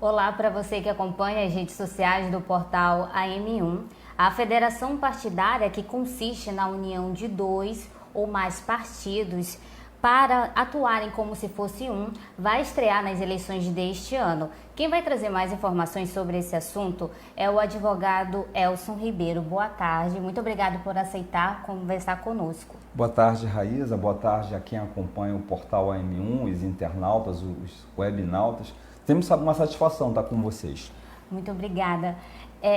Olá para você que acompanha as redes sociais do portal AM1. A federação partidária, que consiste na união de dois ou mais partidos para atuarem como se fosse um, vai estrear nas eleições deste ano. Quem vai trazer mais informações sobre esse assunto é o advogado Elson Ribeiro. Boa tarde, muito obrigado por aceitar conversar conosco. Boa tarde, Raíza. Boa tarde a quem acompanha o portal AM1, os internautas, os webnautas. Temos uma satisfação estar com vocês. Muito obrigada.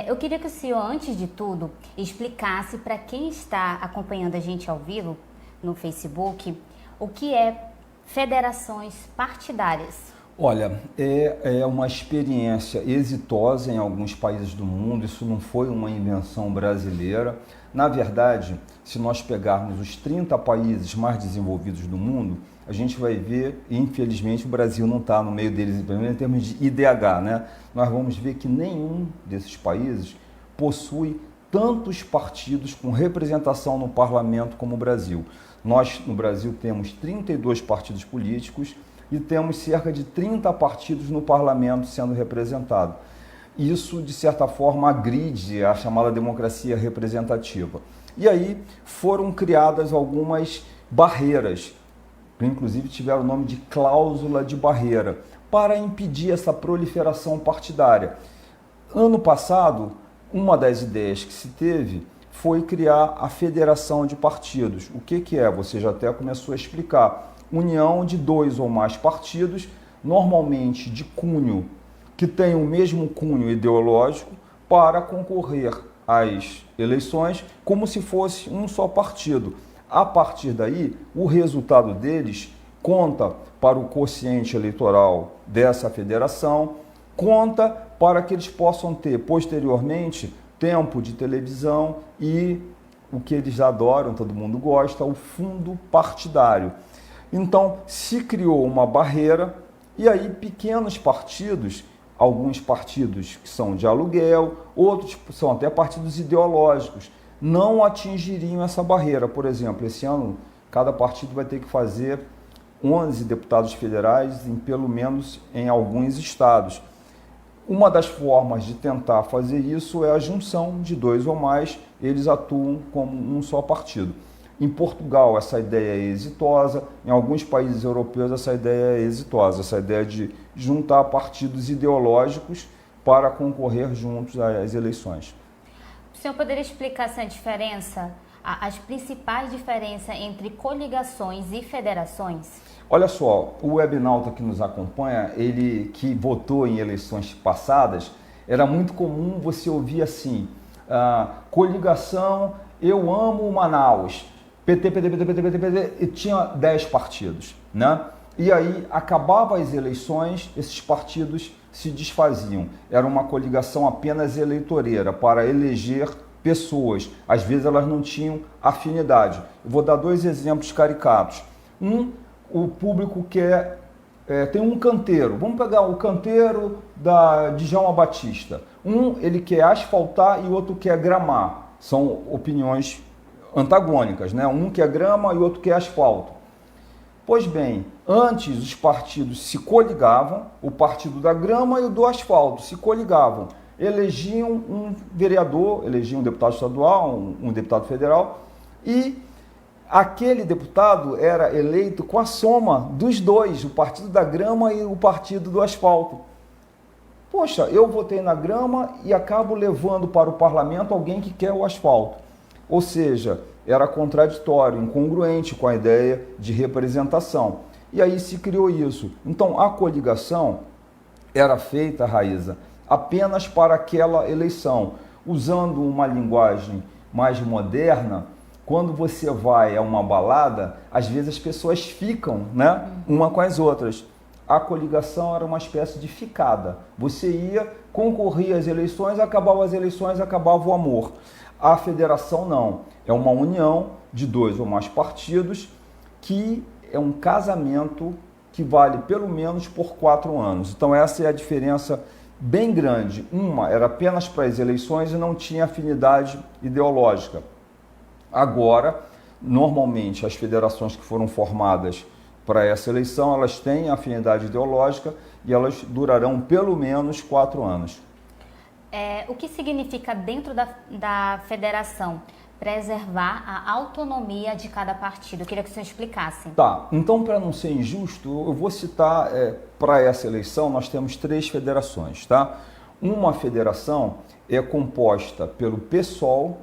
Eu queria que o senhor, antes de tudo, explicasse para quem está acompanhando a gente ao vivo no Facebook o que é federações partidárias. Olha, é uma experiência exitosa em alguns países do mundo, isso não foi uma invenção brasileira. Na verdade, se nós pegarmos os 30 países mais desenvolvidos do mundo, a gente vai ver, infelizmente, o Brasil não está no meio deles, pelo menos em termos de IDH, né? Nós vamos ver que nenhum desses países possui tantos partidos com representação no parlamento como o Brasil. Nós, no Brasil, temos 32 partidos políticos e temos cerca de 30 partidos no parlamento sendo representados. Isso, de certa forma, agride a chamada democracia representativa. E aí foram criadas algumas barreiras, que inclusive tiveram o nome de cláusula de barreira, para impedir essa proliferação partidária. Ano passado, uma das ideias que se teve foi criar a federação de partidos. O que é? Você já até começou a explicar. União de dois ou mais partidos, normalmente de cunho, que tem o mesmo cunho ideológico, para concorrer às eleições como se fosse um só partido. A partir daí, o resultado deles conta para o quociente eleitoral dessa federação, conta para que eles possam ter, posteriormente, tempo de televisão e o que eles adoram, todo mundo gosta, o fundo partidário. Então, se criou uma barreira e aí pequenos partidos, alguns partidos que são de aluguel, outros são até partidos ideológicos, não atingiriam essa barreira. Por exemplo, esse ano, cada partido vai ter que fazer 11 deputados federais, pelo menos em alguns estados. Uma das formas de tentar fazer isso é a junção de dois ou mais, eles atuam como um só partido. Em Portugal, essa ideia é exitosa, em alguns países europeus, essa ideia é exitosa, essa ideia de juntar partidos ideológicos para concorrer juntos às eleições. O senhor poderia explicar essa diferença, as principais diferenças entre coligações e federações? Olha só, o webnauta que nos acompanha, ele que votou em eleições passadas, era muito comum você ouvir assim, coligação, eu amo Manaus, PT, e tinha 10 partidos, né? E aí, acabava as eleições, esses partidos se desfaziam. Era uma coligação apenas eleitoreira, para eleger pessoas. Às vezes elas não tinham afinidade. Eu vou dar dois exemplos caricatos. O público quer... tem um canteiro. Vamos pegar o canteiro de João Batista. Ele quer asfaltar e o outro quer gramar. São opiniões antagônicas, né? Um quer grama e o outro quer asfalto. Pois bem, antes os partidos se coligavam, o partido da grama e o do asfalto se coligavam, elegiam um vereador, elegiam um deputado estadual, um deputado federal, e aquele deputado era eleito com a soma dos dois, o partido da grama e o partido do asfalto. Poxa, eu votei na grama e acabo levando para o parlamento alguém que quer o asfalto. Ou seja, era contraditório, incongruente com a ideia de representação. E aí se criou isso. Então, a coligação era feita, Raíza, apenas para aquela eleição. Usando uma linguagem mais moderna, quando você vai a uma balada, às vezes as pessoas ficam, né, uma com as outras. A coligação era uma espécie de ficada. Você ia, concorria às eleições, acabava o amor. A federação não, é uma união de dois ou mais partidos que é um casamento que vale pelo menos por 4 anos. Então essa é a diferença bem grande. Uma era apenas para as eleições e não tinha afinidade ideológica. Agora, normalmente as federações que foram formadas para essa eleição, elas têm afinidade ideológica e elas durarão pelo menos 4 anos. O que significa dentro da federação? Preservar a autonomia de cada partido. Eu queria que você explicasse. Tá, então para não ser injusto, eu vou citar, para essa eleição nós temos 3 federações, tá? Uma federação é composta pelo PSOL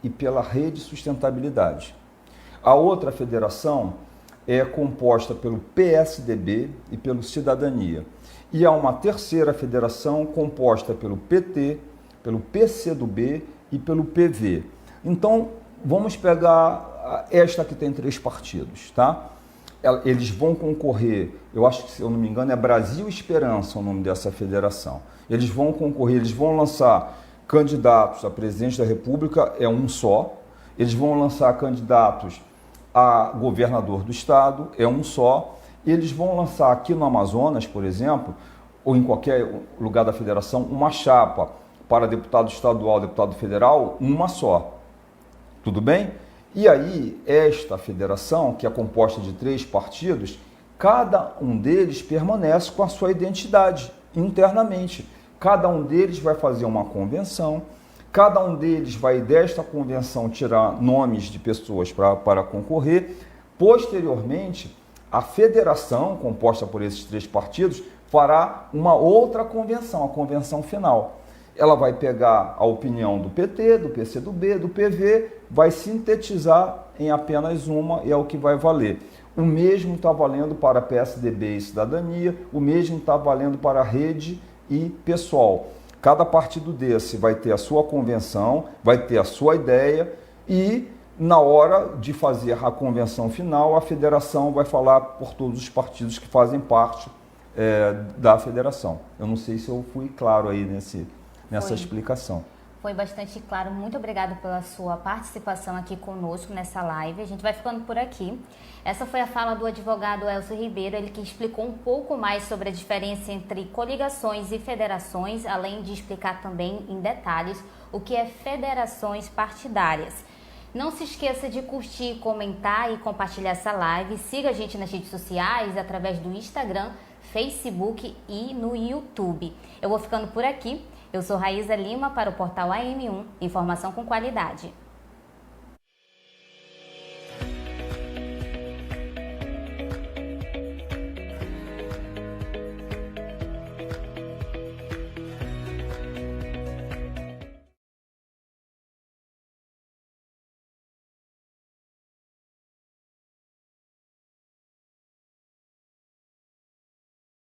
e pela Rede Sustentabilidade. A outra federação é composta pelo PSDB e pelo Cidadania. E há uma terceira federação composta pelo PT, pelo PCdoB e pelo PV. Então, vamos pegar esta que tem 3 partidos, tá? Eles vão concorrer, eu acho que, se eu não me engano, é Brasil Esperança o nome dessa federação. Eles vão concorrer, eles vão lançar candidatos a presidente da República, é um só. Eles vão lançar candidatos a governador do estado, é um só. Eles vão lançar aqui no Amazonas, por exemplo, ou em qualquer lugar da federação, uma chapa para deputado estadual, deputado federal, uma só. Tudo bem? E aí, esta federação, que é composta de 3 partidos, cada um deles permanece com a sua identidade internamente. Cada um deles vai fazer uma convenção, cada um deles vai desta convenção tirar nomes de pessoas para concorrer. Posteriormente, a federação, composta por esses 3 partidos, fará uma outra convenção, a convenção final. Ela vai pegar a opinião do PT, do PCdoB, do PV, vai sintetizar em apenas uma e é o que vai valer. O mesmo está valendo para PSDB e Cidadania, o mesmo está valendo para a Rede e PSOL. Cada partido desse vai ter a sua convenção, vai ter a sua ideia e, na hora de fazer a convenção final, a federação vai falar por todos os partidos que fazem parte da federação. Eu não sei se eu fui claro aí nessa explicação. Foi bastante claro. Muito obrigada pela sua participação aqui conosco nessa live. A gente vai ficando por aqui. Essa foi a fala do advogado Elcio Ribeiro, ele que explicou um pouco mais sobre a diferença entre coligações e federações, além de explicar também em detalhes o que é federações partidárias. Não se esqueça de curtir, comentar e compartilhar essa live. Siga a gente nas redes sociais, através do Instagram, Facebook e no YouTube. Eu vou ficando por aqui. Eu sou Raíza Lima para o portal AM1, informação com qualidade.